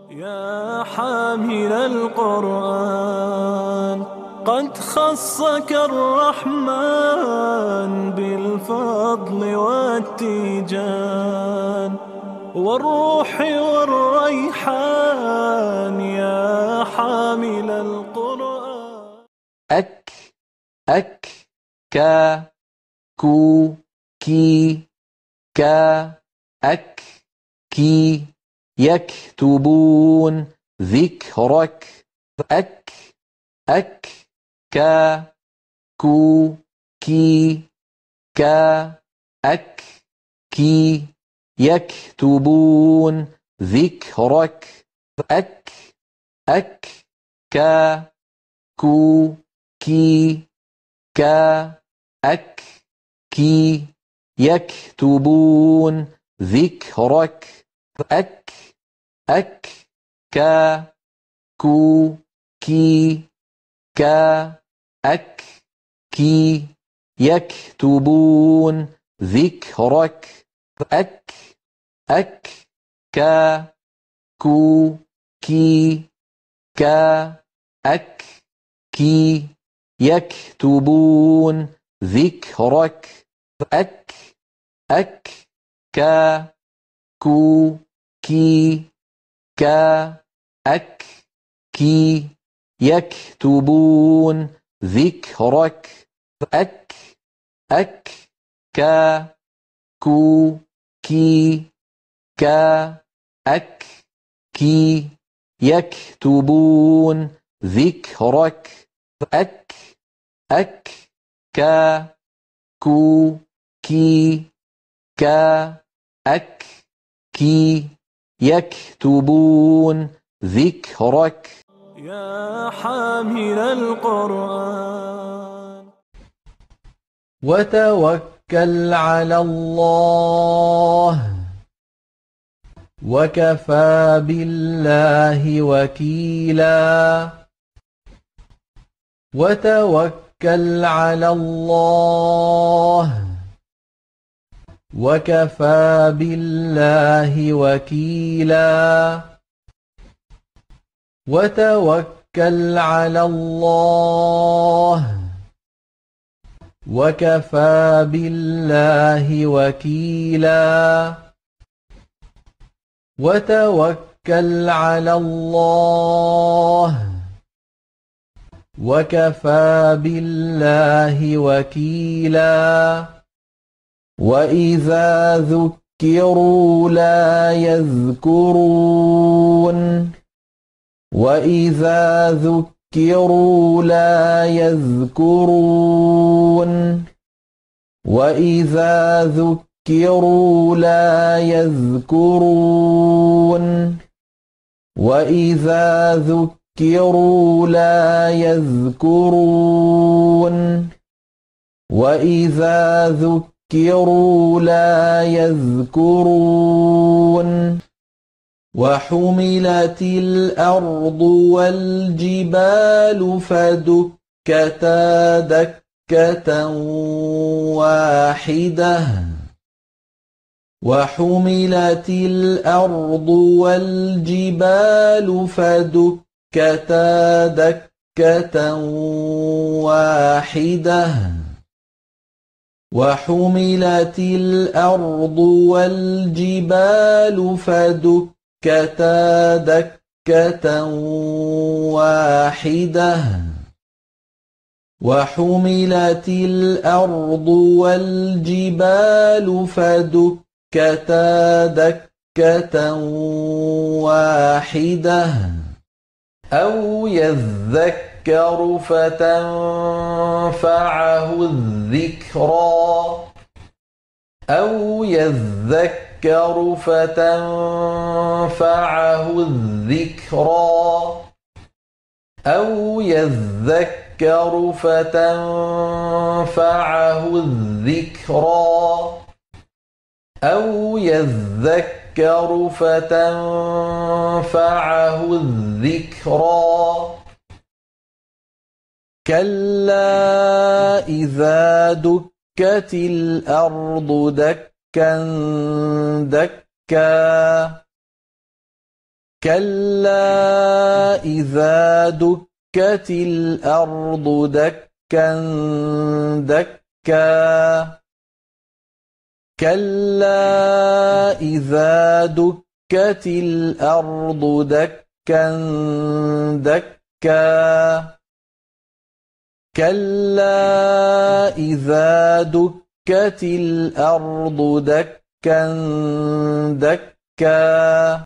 يا حامل القرآن، قد خصك الرحمن بالفضل والتيجان والروح والريحان، يا حامل القرآن. أك أك كا كو كي كا أك كي يكتبون ذكرك أك أك كا كو كي كا أك كي يكتبون ذكرك أك أك كا كو كي كا أك كي يكتبون ذكرك أك أك كا كو كي كا أك كي يكتبون ذكرك أك أك كا كو كي كا أك كي يكتبون ذكرك أك أك كا كو كي كا أك كي يكتبون ذكرك أك أك كا كو كي كا أك كي يكتبون ذكرك أك أك كا كو كي كا أك كي يكتبون ذكرك. يا حامل القرآن، وتوكل على الله وكفى بالله وكيلا. وتوكل على الله وكفى بالله وكيلا. وتوكل على الله وكفى بالله وكيلا. وتوكل على الله وكفى بالله وكيلا. وإذا ذكروا لا يذكرون. وإذا ذكروا لا يذكرون. وإذا ذكروا لا يذكرون. وإذا ذكروا لا يذكرون. وإذا ذكروا لا يذكرون. وحملت الأرض والجبال فدكتا دكة واحدة. وحملت الأرض والجبال فدكتا دكة واحدة. وحملت الأرض والجبال فدكتا دكة واحدة. وحملت الأرض والجبال فدكتا دكة واحدة. أو يذكر فتنفعه الذكرى. أو يذكر فتنفعه الذكرى. أو يذكر فتنفعه الذكرى. أو يذكر فتنفعه الذكرى. كلا إذا دكت الأرض دكا دكا. كلا إذا دكت الأرض دكا دكا كلا إذا دكت الأرض دكا دكا كلا إذا دكت الأرض دكا دكا